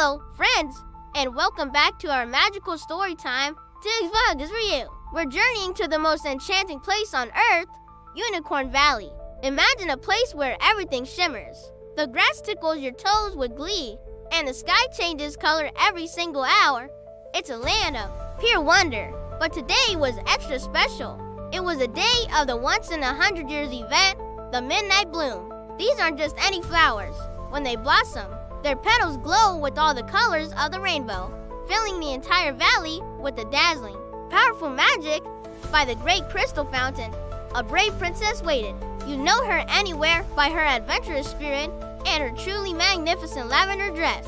Hello, friends, and welcome back to our magical story time. Today's vlog is for you. We're journeying to the most enchanting place on Earth, Unicorn Valley. Imagine a place where everything shimmers. The grass tickles your toes with glee, and the sky changes color every single hour. It's a land of pure wonder. But today was extra special. It was a day of the once-in-a-100-years event, the Midnight Bloom. These aren't just any flowers. When they blossom, their petals glow with all the colors of the rainbow, filling the entire valley with the dazzling, powerful magic. By the great crystal fountain, a brave princess waited. You know her anywhere by her adventurous spirit and her truly magnificent lavender dress.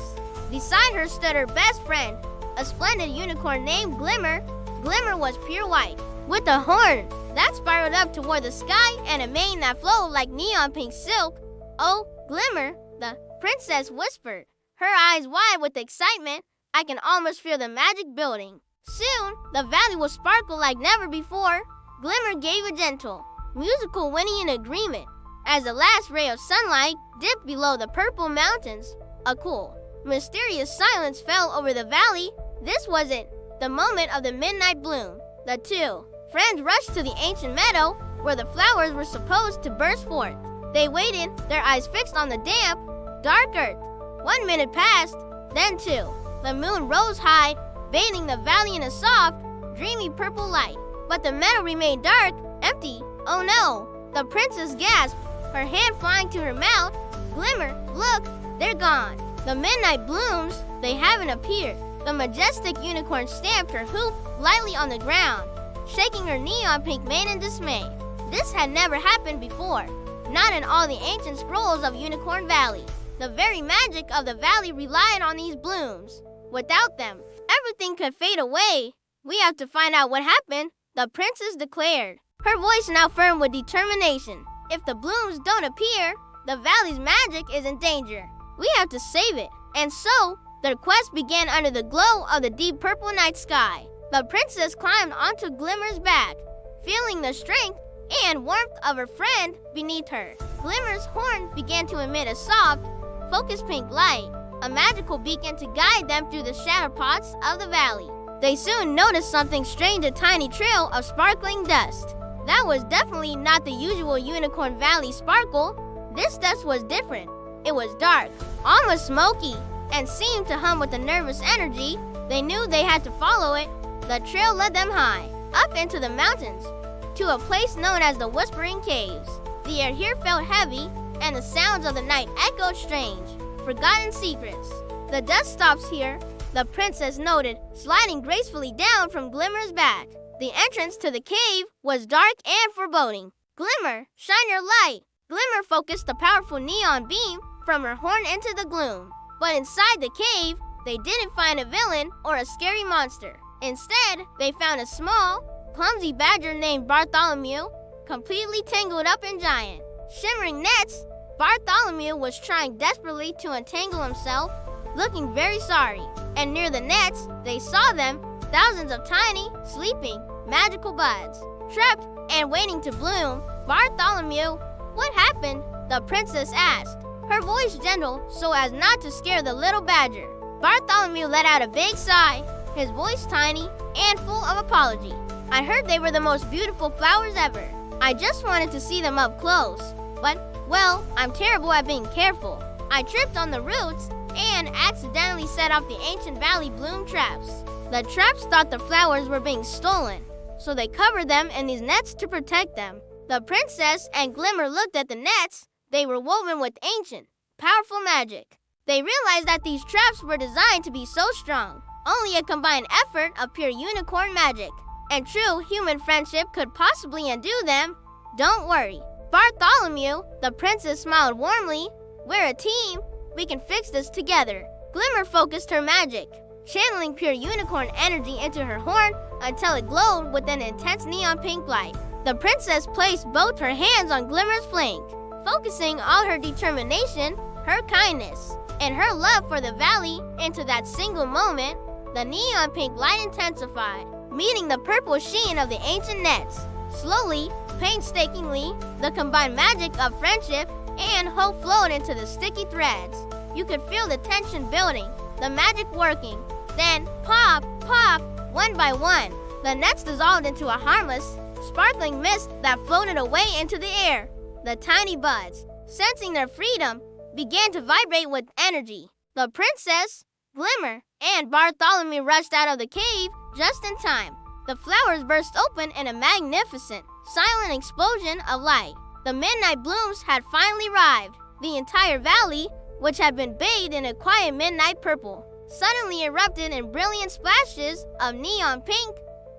Beside her stood her best friend, a splendid unicorn named Glimmer. Glimmer was pure white, with a horn that spiraled up toward the sky and a mane that flowed like neon pink silk. "Oh, Glimmer," the princess whispered, her eyes wide with excitement. "I can almost feel the magic building. Soon, the valley will sparkle like never before." Glimmer gave a gentle, musical whinny in agreement as the last ray of sunlight dipped below the purple mountains. A cool, mysterious silence fell over the valley. This was it, the moment of the midnight bloom. The two friends rushed to the ancient meadow where the flowers were supposed to burst forth. They waited, their eyes fixed on the damp, dark earth. 1 minute passed, then two. The moon rose high, bathing the valley in a soft, dreamy purple light. But the meadow remained dark, empty. "Oh no!" the princess gasped, her hand flying to her mouth. "Glimmer, look, they're gone. The midnight blooms, they haven't appeared." The majestic unicorn stamped her hoof lightly on the ground, shaking her neon pink mane in dismay. This had never happened before, not in all the ancient scrolls of Unicorn Valley. The very magic of the valley relied on these blooms. Without them, everything could fade away. "We have to find out what happened," the princess declared, her voice now firm with determination. "If the blooms don't appear, the valley's magic is in danger. We have to save it." And so, their quest began under the glow of the deep purple night sky. The princess climbed onto Glimmer's back, feeling the strength and warmth of her friend beneath her. Glimmer's horn began to emit a soft, focused pink light, a magical beacon to guide them through the shadow pots of the valley. They soon noticed something strange, a tiny trail of sparkling dust. That was definitely not the usual Unicorn Valley sparkle. This dust was different. It was dark, almost smoky, and seemed to hum with a nervous energy. They knew they had to follow it. The trail led them high, up into the mountains, to a place known as the Whispering Caves. The air here felt heavy, and the sounds of the night echoed strange, forgotten secrets. "The dust stops here," the princess noted, sliding gracefully down from Glimmer's back. The entrance to the cave was dark and foreboding. "Glimmer, shine your light." Glimmer focused a powerful neon beam from her horn into the gloom. But inside the cave, they didn't find a villain or a scary monster. Instead, they found a small, clumsy badger named Bartholomew, completely tangled up in giant, shimmering nets. Bartholomew was trying desperately to untangle himself, looking very sorry. And near the nets, they saw them, thousands of tiny, sleeping, magical buds, trapped and waiting to bloom. "Bartholomew, what happened?" the princess asked, her voice gentle so as not to scare the little badger. Bartholomew let out a big sigh, his voice tiny and full of apology. "I heard they were the most beautiful flowers ever. I just wanted to see them up close. But, well, I'm terrible at being careful. I tripped on the roots and accidentally set off the ancient valley bloom traps." The traps thought the flowers were being stolen, so they covered them in these nets to protect them. The princess and Glimmer looked at the nets. They were woven with ancient, powerful magic. They realized that these traps were designed to be so strong. Only a combined effort of pure unicorn magic and true human friendship could possibly undo them. "Don't worry, Bartholomew," the princess smiled warmly. "We're a team. We can fix this together." Glimmer focused her magic, channeling pure unicorn energy into her horn until it glowed with an intense neon pink light. The princess placed both her hands on Glimmer's flank, focusing all her determination, her kindness, and her love for the valley into that single moment. The neon pink light intensified, meeting the purple sheen of the ancient nets. Slowly, painstakingly, the combined magic of friendship and hope flowed into the sticky threads. You could feel the tension building, the magic working. Then, pop, pop, one by one, the nets dissolved into a harmless, sparkling mist that floated away into the air. The tiny buds, sensing their freedom, began to vibrate with energy. The princess, Glimmer, and Bartholomew rushed out of the cave just in time. The flowers burst open in a magnificent, silent explosion of light. The midnight blooms had finally arrived. The entire valley, which had been bathed in a quiet midnight purple, suddenly erupted in brilliant splashes of neon pink,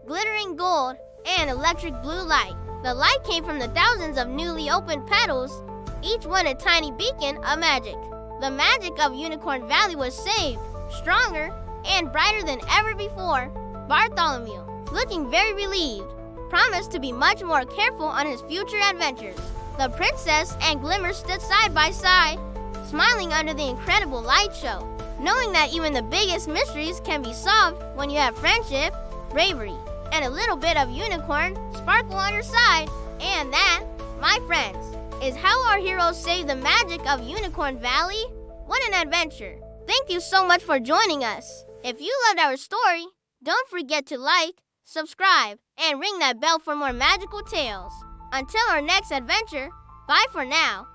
glittering gold, and electric blue light. The light came from the thousands of newly opened petals, each one a tiny beacon of magic. The magic of Unicorn Valley was saved, stronger, and brighter than ever before. Bartholomew, looking very relieved, promised to be much more careful on his future adventures. The princess and Glimmer stood side by side, smiling under the incredible light show, knowing that even the biggest mysteries can be solved when you have friendship, bravery, and a little bit of unicorn sparkle on your side. And that, my friends, is how our heroes saved the magic of Unicorn Valley. What an adventure! Thank you so much for joining us. If you loved our story, don't forget to like, subscribe, and ring that bell for more magical tales. Until our next adventure, bye for now.